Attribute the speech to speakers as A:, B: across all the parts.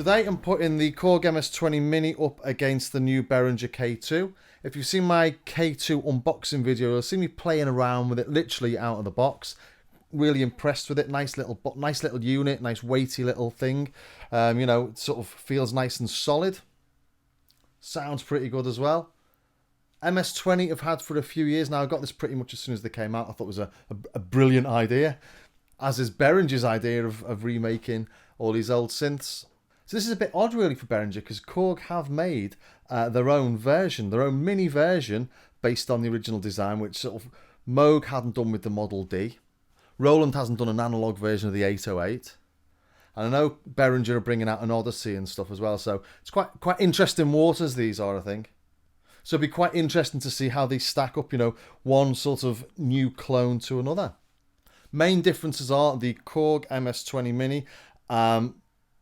A: Today I'm putting the Korg MS20 Mini up against the new Behringer K2. If you've seen my K2 unboxing video, you'll see me playing around with it literally out of the box. Really impressed with it. Nice little unit, nice weighty little thing. You know, it sort of feels nice and solid. Sounds pretty good as well. MS20 I've had for a few years now. I got this pretty much as soon as they came out. I thought it was a brilliant idea, as is Behringer's idea of remaking all these old synths. So this is a bit odd really for Behringer, because Korg have made their own version, their own mini version based on the original design, which sort of Moog hadn't done with the Model D. Roland hasn't done an analog version of the 808. And I know Behringer are bringing out an Odyssey and stuff as well, so it's quite interesting waters these are, I think. So it'll be quite interesting to see how these stack up, you know, one sort of new clone to another. Main differences are the Korg MS20 Mini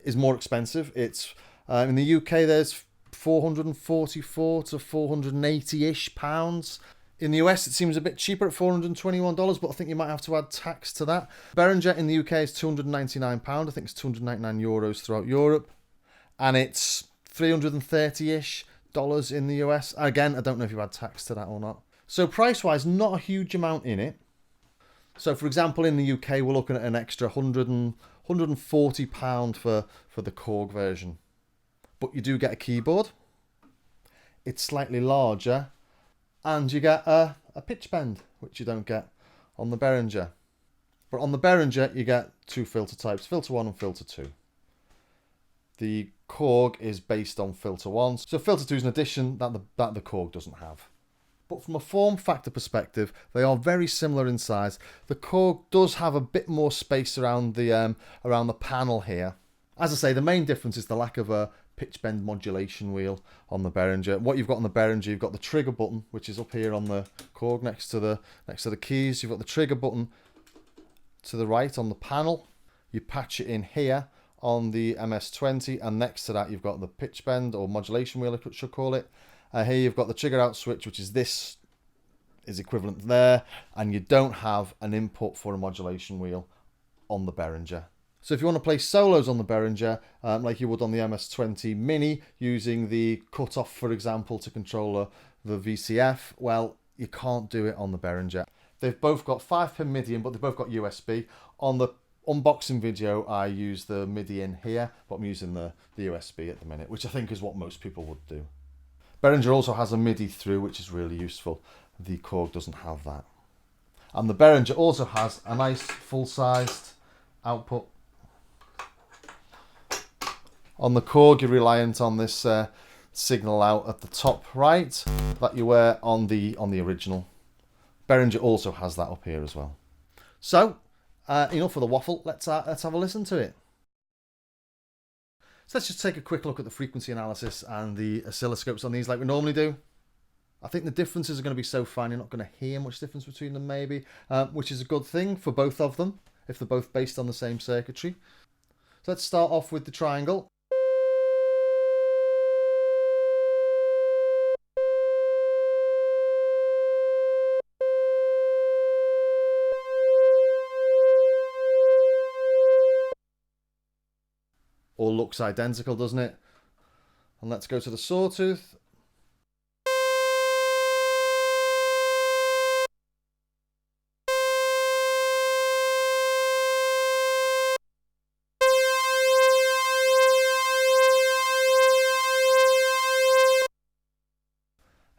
A: is more expensive. It's in the UK there's 444 to 480-ish pounds. In the US it seems a bit cheaper at $421, but I think you might have to add tax to that. Behringer in the UK is £299. I think it's 299 euros throughout Europe, and it's 330-ish dollars in the US. Again, I don't know if you add tax to that or not. So price wise, not a huge amount in it. So for example, in the UK we're looking at an extra £140 for the Korg version. But you do get a keyboard. It's slightly larger, and you get a pitch bend, which you don't get on the Behringer. But on the Behringer you get two filter types, filter 1 and filter 2. The Korg is based on filter 1, so filter 2 is an addition that the Korg doesn't have. But from a form factor perspective, they are very similar in size. The Korg does have a bit more space around the panel here. As I say, the main difference is the lack of a pitch bend modulation wheel on the Behringer. What you've got on the Behringer, you've got the trigger button, which is up here on the Korg next to the keys. You've got the trigger button to the right on the panel. You patch it in here on the MS20, and next to that you've got the pitch bend or modulation wheel, I should call it. Here you've got the trigger out switch, which is equivalent there, and you don't have an input for a modulation wheel on the Behringer. So if you want to play solos on the Behringer, like you would on the MS20 Mini, using the cutoff, for example, to control the VCF, well, you can't do it on the Behringer. They've both got 5-pin MIDI in, but they've both got USB. On the unboxing video, I use the MIDI in here, but I'm using the USB at the minute, which I think is what most people would do. Behringer also has a MIDI through, which is really useful. The Korg doesn't have that. And the Behringer also has a nice full-sized output. On the Korg, you're reliant on this signal out at the top right that you wear on the original. Behringer also has that up here as well. So, enough of the waffle. Let's have a listen to it. So let's just take a quick look at the frequency analysis and the oscilloscopes on these like we normally do. I think the differences are going to be so fine you're not going to hear much difference between them maybe, which is a good thing for both of them if they're both based on the same circuitry. So let's start off with the triangle. All looks identical, doesn't it? And let's go to the sawtooth.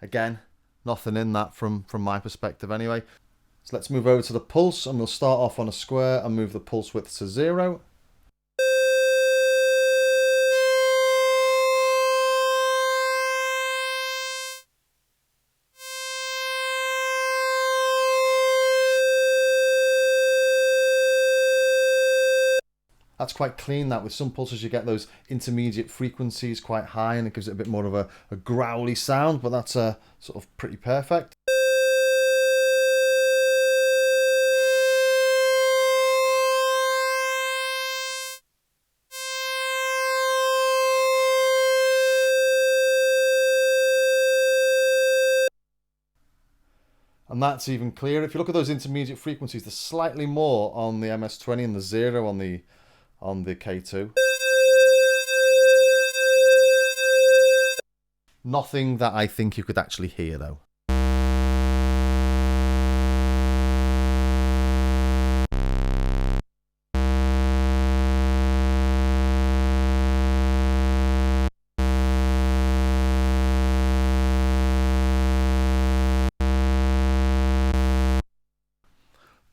A: Again, nothing in that from my perspective anyway. So let's move over to the pulse, and we'll start off on a square and move the pulse width to 0. That's quite clean, that. With some pulses you get those intermediate frequencies quite high and it gives it a bit more of a growly sound, but that's sort of pretty perfect. And that's even clearer. If you look at those intermediate frequencies, there's slightly more on the MS20 and the 0 on the K2. Nothing that I think you could actually hear though.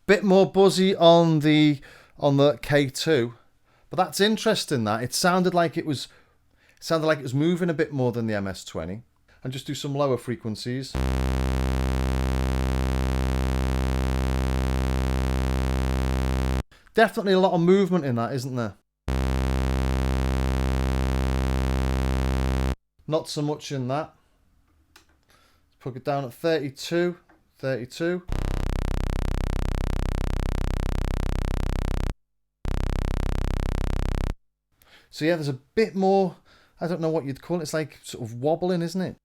A: Bit more buzzy on the K2, but that's interesting. That it sounded like it was moving a bit more than the MS20. And just do some lower frequencies. Definitely a lot of movement in that, isn't there? Not so much in that. Let's put it down at 32, 32. So yeah, there's a bit more, I don't know what you'd call it, it's like sort of wobbling, isn't it?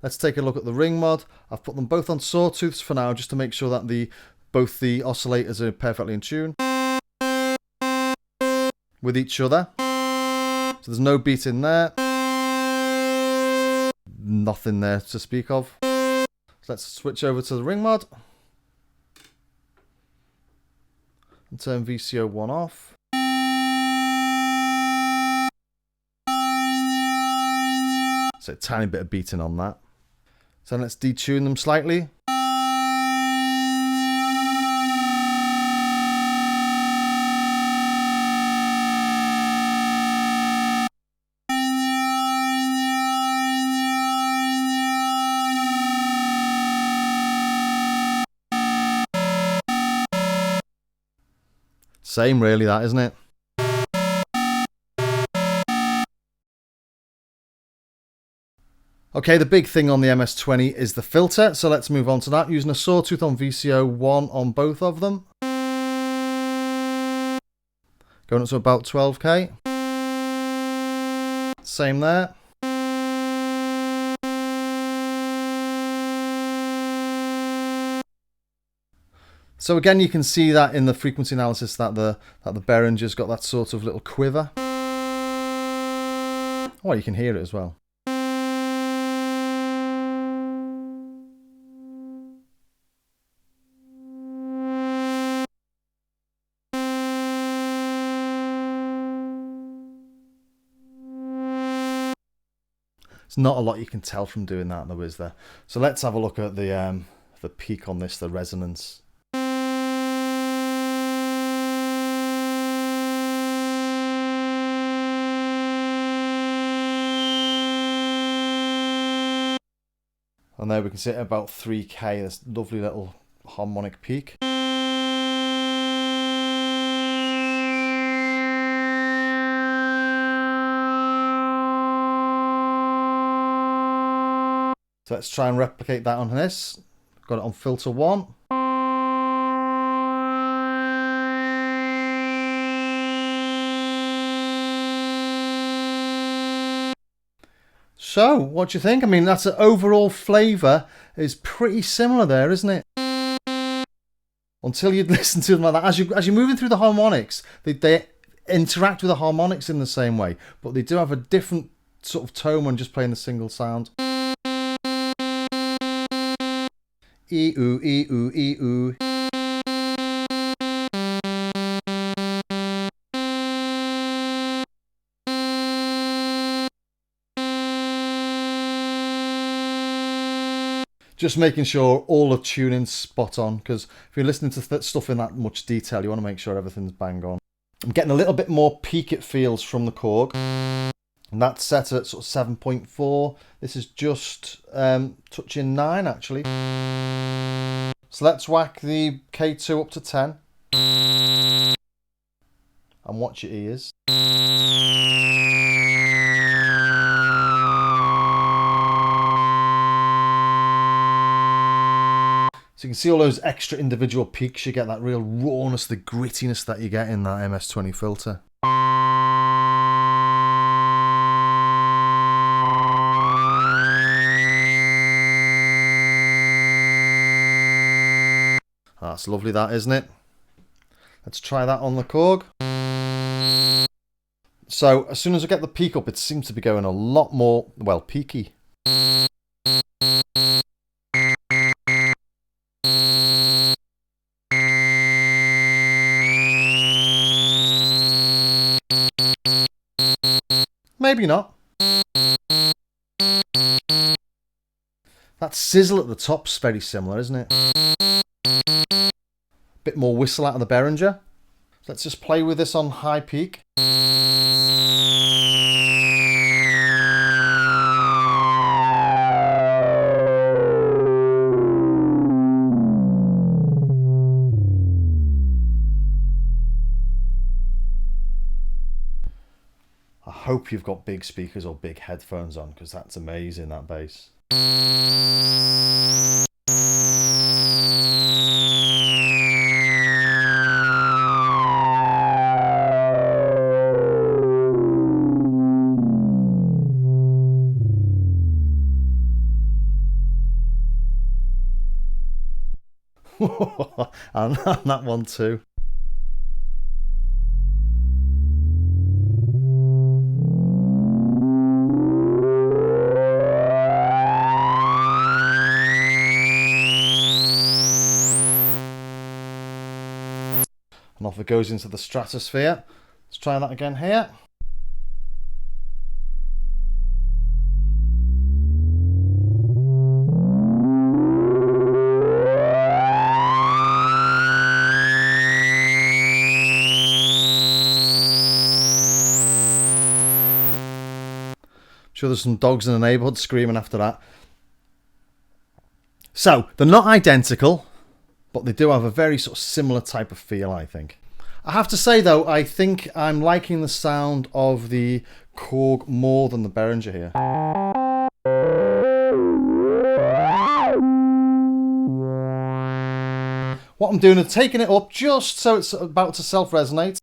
A: Let's take a look at the ring mod. I've put them both on sawtooths for now, just to make sure that both the oscillators are perfectly in tune with each other. So there's no beat in there. Nothing there to speak of. So let's switch over to the ring mod and turn VCO1 off. So a tiny bit of beating on that. So let's detune them slightly. Same really, that, isn't it? Okay, the big thing on the MS20 is the filter, so let's move on to that. Using a sawtooth on VCO1 on both of them. Going up to about 12k. Same there. So again, you can see that in the frequency analysis that the Behringer's got that sort of little quiver. Oh, you can hear it as well. It's not a lot you can tell from doing that though, is there? So let's have a look at the peak on this, the resonance. And there we can see it about 3k, this lovely little harmonic peak. So let's try and replicate that on this. Got it on filter 1. So, what do you think? I mean, that's an overall flavour is pretty similar there, isn't it? Until you listen to them like that. As you're moving through the harmonics, they interact with the harmonics in the same way, but they do have a different sort of tone when just playing the single sound. E-oo, e-oo, e-oo. Just making sure all the tuning's spot on, because if you're listening to stuff in that much detail, you want to make sure everything's bang on. I'm getting a little bit more peak it feels from the Korg, and that's set at sort of 7.4. This is just touching 9 actually. So let's whack the K2 up to 10 and watch your ears. So you can see all those extra individual peaks. You get that real rawness, the grittiness that you get in that MS20 filter. That's lovely, that, isn't it? Let's try that on the Korg. So as soon as I get the peak up, it seems to be going a lot more, well, peaky. Maybe not. That sizzle at the top's very similar, isn't it? Bit more whistle out of the Behringer. Let's just play with this on high peak. I hope you've got big speakers or big headphones on, because that's amazing, that bass. And that one too. And off it goes into the stratosphere. Let's try that again here. Sure, there's some dogs in the neighbourhood screaming after that. So they're not identical, but they do have a very sort of similar type of feel, I think. I have to say though, I think I'm liking the sound of the Korg more than the Behringer here. What I'm doing is taking it up just so it's about to self-resonate.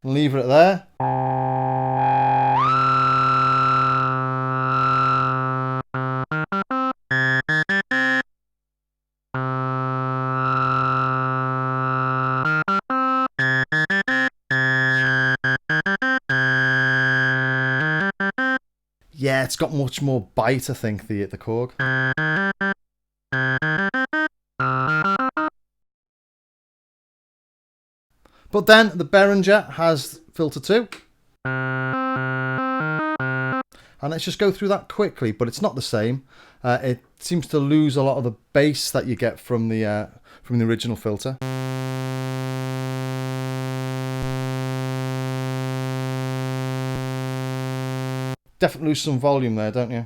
A: Leave it there. Yeah, it's got much more bite, I think, the Korg. But then the Behringer has filter 2. And let's just go through that quickly, but it's not the same. It seems to lose a lot of the bass that you get from the original filter. Definitely lose some volume there, don't you?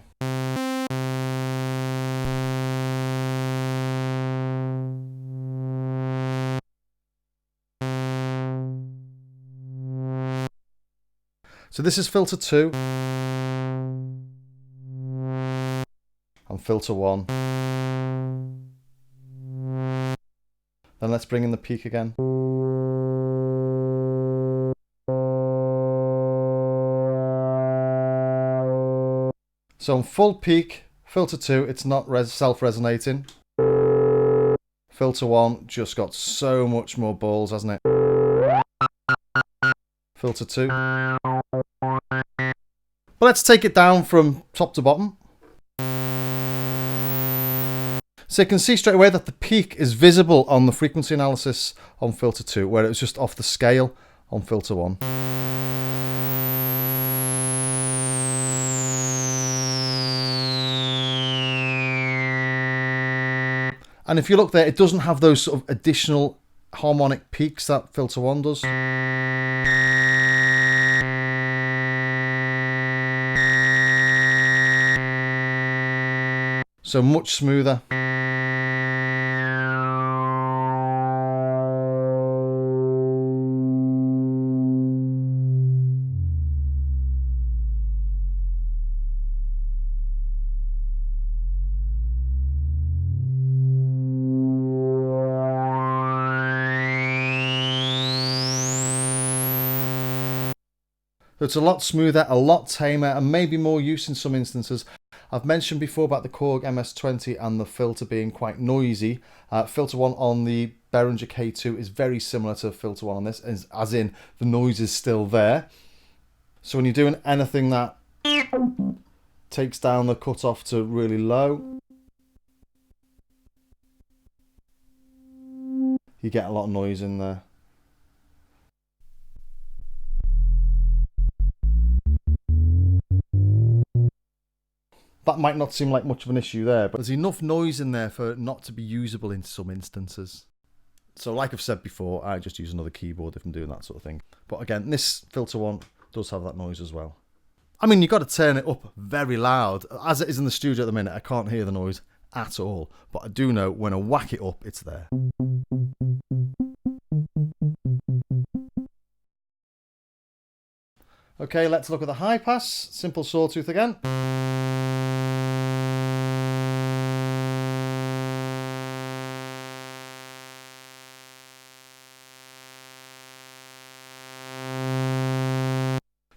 A: So this is filter 2 and filter 1. Then let's bring in the peak again. So on full peak, filter 2, it's not self-resonating. Filter 1 just got so much more balls, hasn't it? Filter 2. But let's take it down from top to bottom. So you can see straight away that the peak is visible on the frequency analysis on filter 2, where it was just off the scale on filter 1. And if you look there, it doesn't have those sort of additional harmonic peaks that filter 1 does. So much smoother. So it's a lot smoother, a lot tamer, and maybe more use in some instances. I've mentioned before about the Korg MS20 and the filter being quite noisy. Filter 1 on the Behringer K2 is very similar to filter 1 on this, as in the noise is still there. So when you're doing anything that takes down the cutoff to really low, you get a lot of noise in there. That might not seem like much of an issue there, but there's enough noise in there for it not to be usable in some instances. So like I've said before, I just use another keyboard if I'm doing that sort of thing. But again, this filter 1 does have that noise as well. I mean, you've got to turn it up very loud. As it is in the studio at the minute, I can't hear the noise at all. But I do know when I whack it up, it's there. Okay, let's look at the high pass. Simple sawtooth again.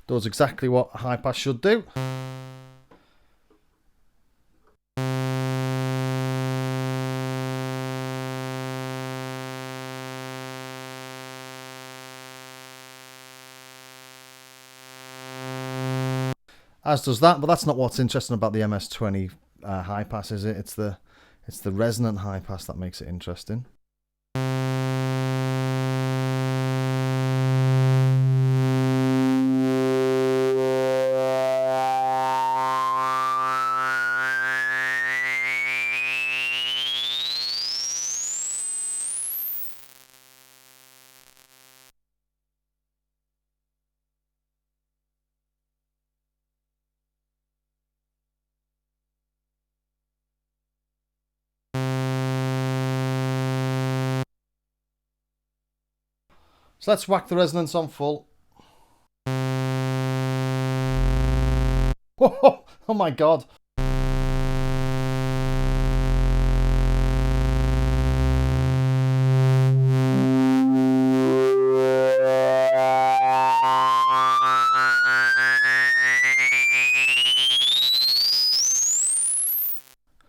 A: Does exactly what a high pass should do. As does that, but that's not what's interesting about the MS20 high pass, is it? It's the resonant high pass that makes it interesting. So let's whack the resonance on full. Oh, oh my God.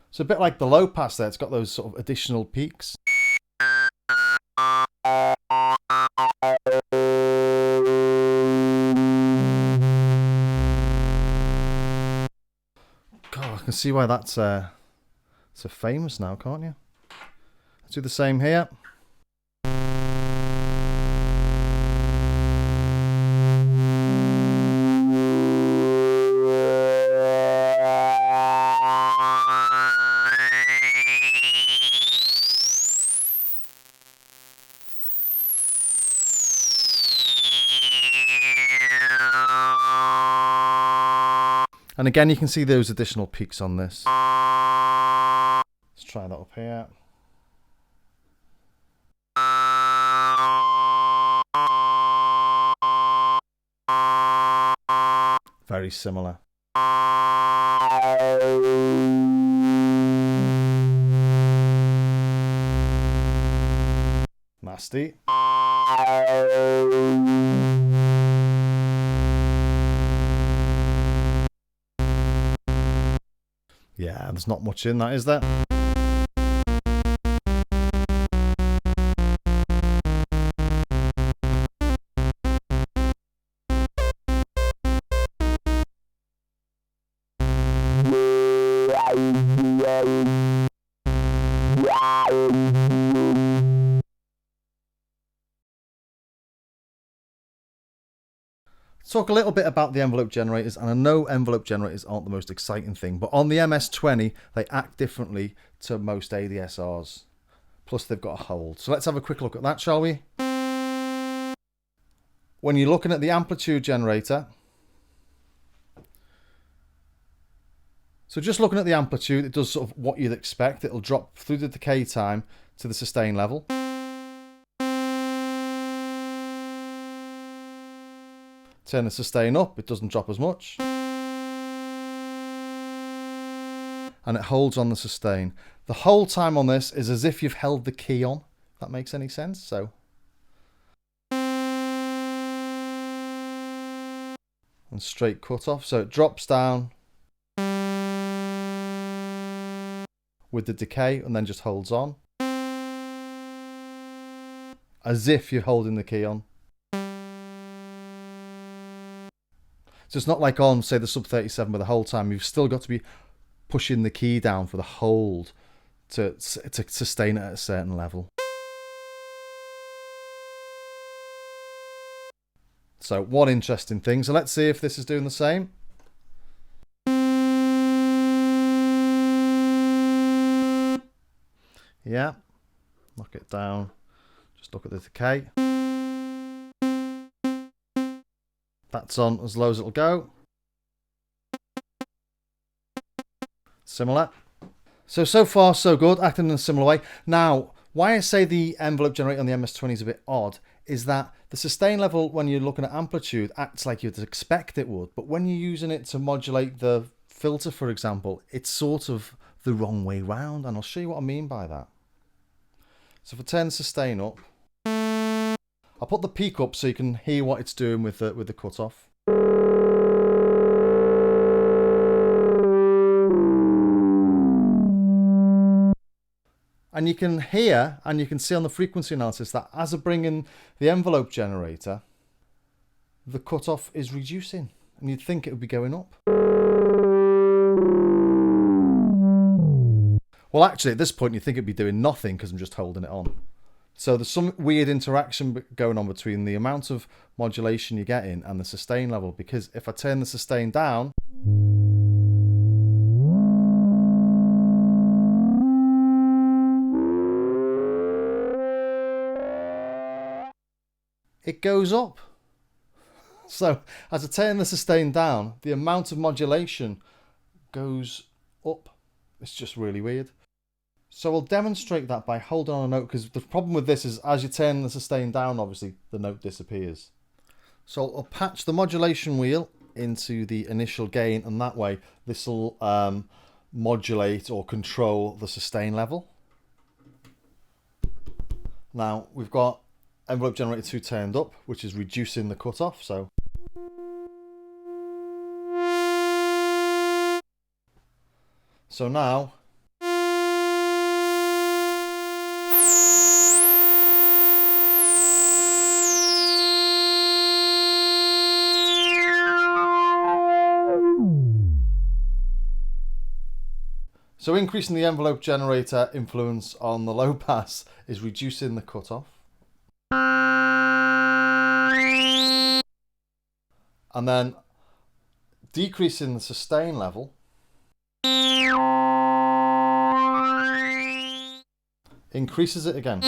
A: It's a bit like the low pass there. It's got those sort of additional peaks. God, I can see why that's so famous now, can't you? Let's do the same here. And again, you can see those additional peaks on this. Let's try that up here. Very similar. Nasty. Yeah, there's not much in that, is there? Talk a little bit about the envelope generators, and I know envelope generators aren't the most exciting thing, but on the MS20 they act differently to most ADSRs, plus they've got a hold. So let's have a quick look at that, shall we? When you're looking at the amplitude generator, so just looking at the amplitude, it does sort of what you'd expect. It'll drop through the decay time to the sustain level. Turn the sustain up, it doesn't drop as much. And it holds on the sustain. The whole time on this is as if you've held the key on, if that makes any sense. So. And straight cut off, so it drops down. And with the decay and then just holds on. As if you're holding the key on. So it's not like on, say, the sub 37 where the whole time you've still got to be pushing the key down for the hold to sustain it at a certain level. So one interesting thing. So let's see if this is doing the same. Yeah, knock it down. Just look at the decay. That's on as low as it'll go. Similar. So far so good, acting in a similar way. Now, why I say the envelope generator on the MS20 is a bit odd is that the sustain level when you're looking at amplitude acts like you'd expect it would, but when you're using it to modulate the filter, for example, it's sort of the wrong way round, and I'll show you what I mean by that. So if I turn the sustain up, I'll put the peak up so you can hear what it's doing with the cutoff. And you can hear and you can see on the frequency analysis that as I bring in the envelope generator, the cutoff is reducing, and you'd think it would be going up. Well, actually, at this point, you think it'd be doing nothing because I'm just holding it on. So there's some weird interaction going on between the amount of modulation you're getting and the sustain level, because if I turn the sustain down, it goes up. So as I turn the sustain down, the amount of modulation goes up. It's just really weird. So we'll demonstrate that by holding on a note, because the problem with this is as you turn the sustain down, obviously the note disappears. So I'll patch the modulation wheel into the initial gain, and that way this will modulate or control the sustain level. Now we've got envelope generator 2 turned up, which is reducing the cutoff. So now So increasing the envelope generator influence on the low pass is reducing the cutoff. And then decreasing the sustain level increases it again.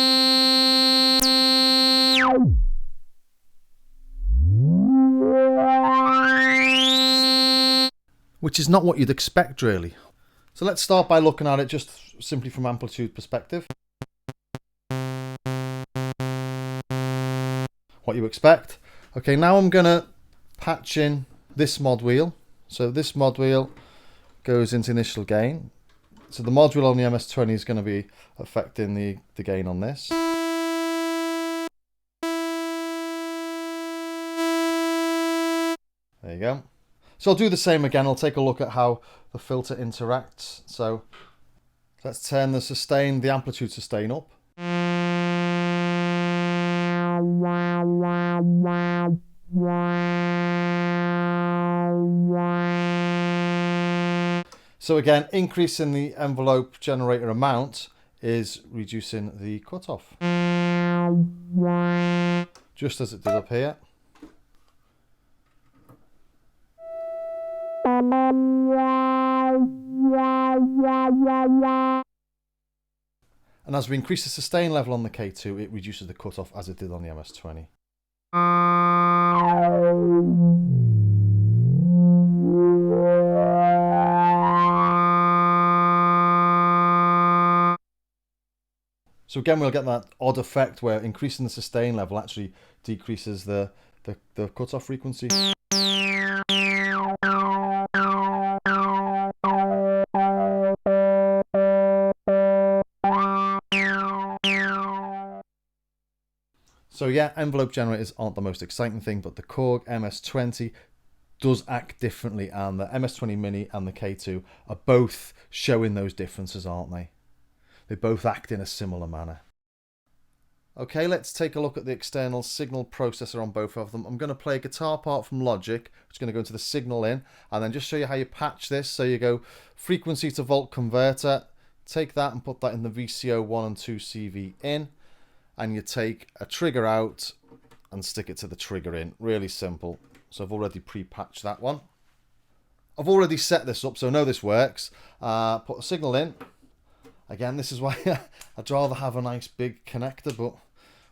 A: Which is not what you'd expect, really. So let's start by looking at it just simply from amplitude perspective. What you expect. Okay, now I'm going to patch in this mod wheel. So this mod wheel goes into initial gain. So the mod wheel on the MS20 is going to be affecting the gain on this. There you go. So I'll do the same again. I'll take a look at how the filter interacts. So let's turn the amplitude sustain up. So again, increasing the envelope generator amount is reducing the cutoff. Just as it did up here. And as we increase the sustain level on the K2, it reduces the cutoff as it did on the MS20. So again, we'll get that odd effect where increasing the sustain level actually decreases the cutoff frequency. So yeah, envelope generators aren't the most exciting thing, but the Korg MS20 does act differently, and the MS20 Mini and the K2 are both showing those differences, aren't they? They both act in a similar manner. Okay, let's take a look at the external signal processor on both of them. I'm going to play a guitar part from Logic. I'm just going to go into the signal in and then just show you how you patch this. So you go frequency to volt converter, take that and put that in the VCO 1 and 2 CV in, and you take a trigger out and stick it to the trigger in. Really simple. So I've already pre-patched that one. I've already set this up, so I know this works. Put a signal in. Again, this is why I'd rather have a nice big connector, but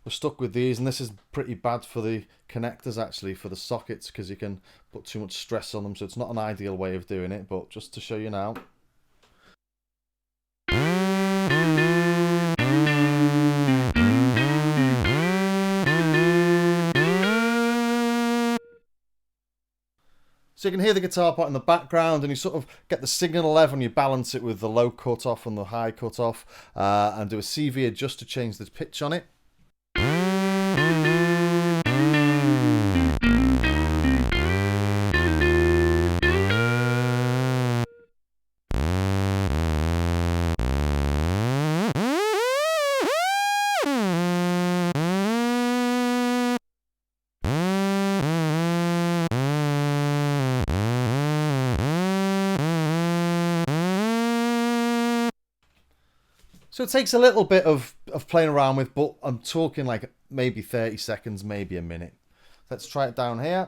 A: we're stuck with these, and this is pretty bad for the connectors actually, for the sockets, because you can put too much stress on them, so it's not an ideal way of doing it, but just to show you now. So you can hear the guitar part in the background, and you sort of get the signal level and you balance it with the low cutoff and the high cutoff, and do a CV adjust to change the pitch on it. So it takes a little bit of playing around with, but I'm talking like maybe 30 seconds, maybe a minute. Let's try it down here.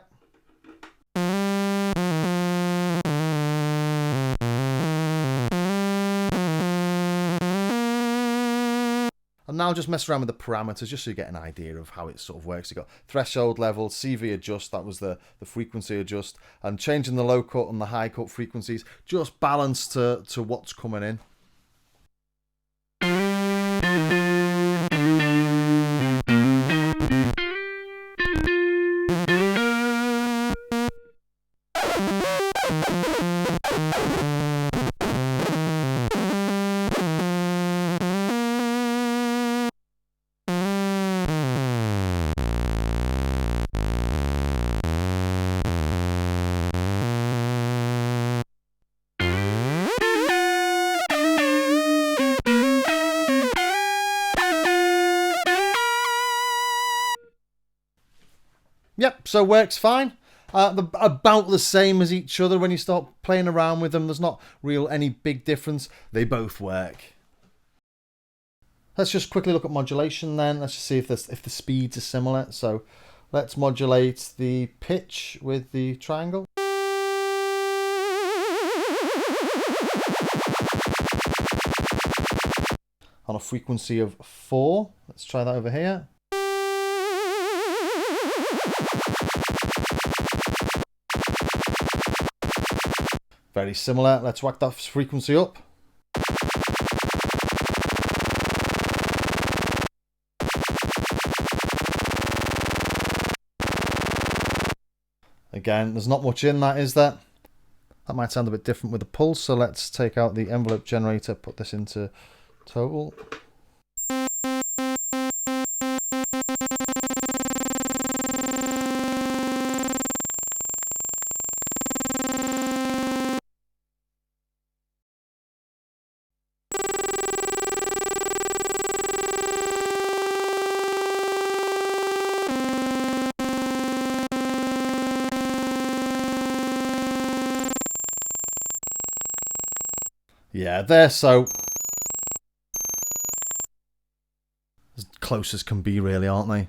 A: And now just mess around with the parameters just so you get an idea of how it sort of works. You've got threshold level, CV adjust, that was the frequency adjust, and changing the low cut and the high cut frequencies, just balance to what's coming in. Yep, so works fine. About the same as each other when you start playing around with them. There's not any big difference. They both work. Let's just quickly look at modulation then. Let's just see if the speeds are similar. So let's modulate the pitch with the triangle. On a frequency of 4. Let's try that over here. Very similar. Let's whack that frequency up. Again, there's not much in that, is there? That might sound a bit different with the pulse, so let's take out the envelope generator, put this into total. Yeah, they're so as close as can be, really, aren't they?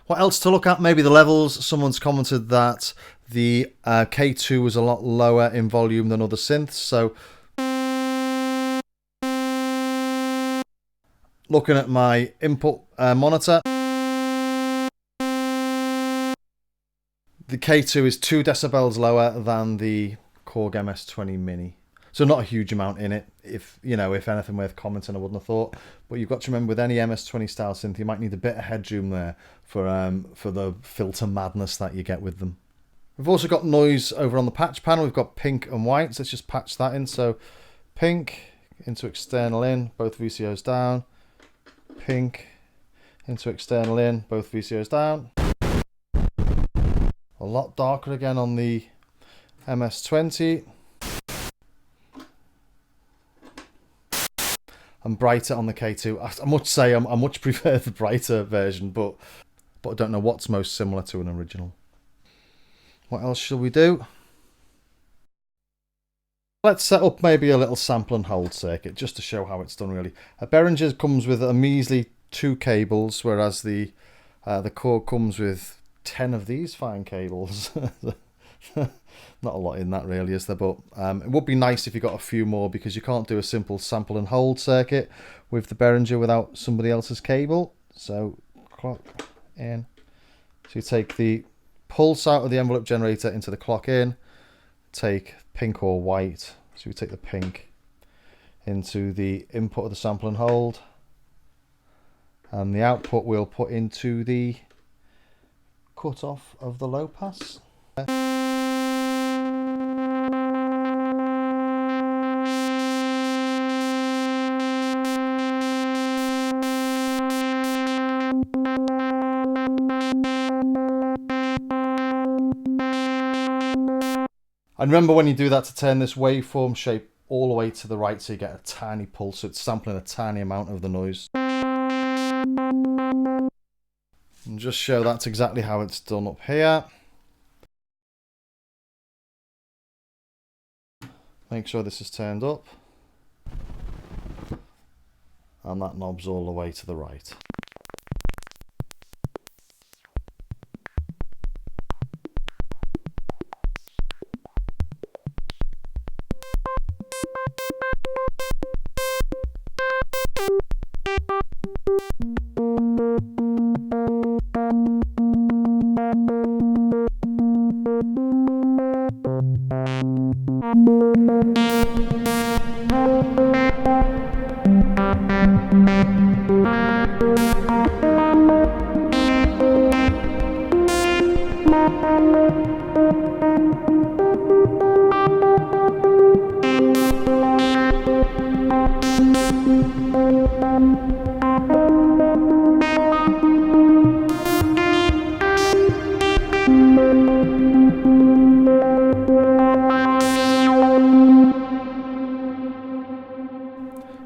A: What else to look at? Maybe the levels. Someone's commented that the K2 was a lot lower in volume than other synths. So looking at my input monitor, the K2 is 2 decibels lower than the Korg MS20 Mini. So not a huge amount in it. If anything worth commenting, I wouldn't have thought. But you've got to remember, with any MS20 style synth, you might need a bit of headroom there for the filter madness that you get with them. We've also got noise over on the patch panel. We've got pink and white. So let's just patch that in. So pink into external in, both VCOs down. Pink into external in, both VCOs down. A lot darker again on the MS20. And brighter on the K2. I must say I much prefer the brighter version, but I don't know what's most similar to an original. What else shall we do? Let's set up maybe a little sample and hold circuit just to show how it's done really. A Behringer comes with a measly 2 cables, whereas the Korg comes with 10 of these fine cables. Not a lot in that really, is there? But it would be nice if you got a few more, because you can't do a simple sample and hold circuit with the Behringer without somebody else's cable. So clock in. So you take the pulse out of the envelope generator into the clock in, take pink or white. So we take the pink into the input of the sample and hold, and the output we'll put into the cutoff of the low pass. And remember, when you do that, to turn this waveform shape all the way to the right so you get a tiny pulse, so it's sampling a tiny amount of the noise. And just show that's exactly how it's done up here. Make sure this is turned up. And that knob's all the way to the right.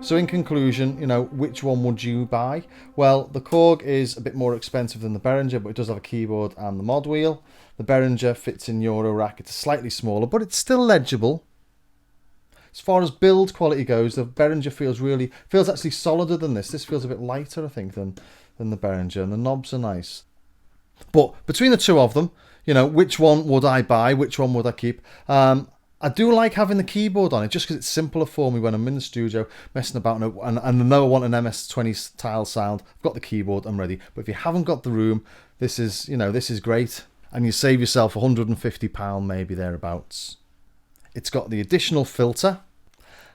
A: So in conclusion, you know, which one would you buy? Well, the Korg is a bit more expensive than the Behringer, but it does have a keyboard and the mod wheel. The Behringer fits in Eurorack. It's slightly smaller, but it's still legible. As far as build quality goes, the Behringer feels actually solider than this. This feels a bit lighter, I think, than the Behringer, and the knobs are nice. But between the two of them, you know, which one would I buy? Which one would I keep? I do like having the keyboard on it, just because it's simpler for me when I'm in the studio messing about, and I know I want an MS20 style sound. I've got the keyboard, I'm ready. But if you haven't got the room, this is, you know, this is great, and you save yourself £150 maybe thereabouts. It's got the additional filter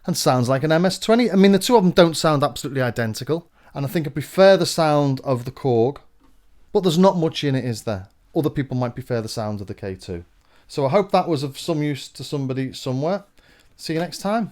A: and sounds like an MS20. I mean, the two of them don't sound absolutely identical, and I think I prefer the sound of the Korg, but there's not much in it, is there? Other people might prefer the sound of the K2. So I hope that was of some use to somebody somewhere. See you next time.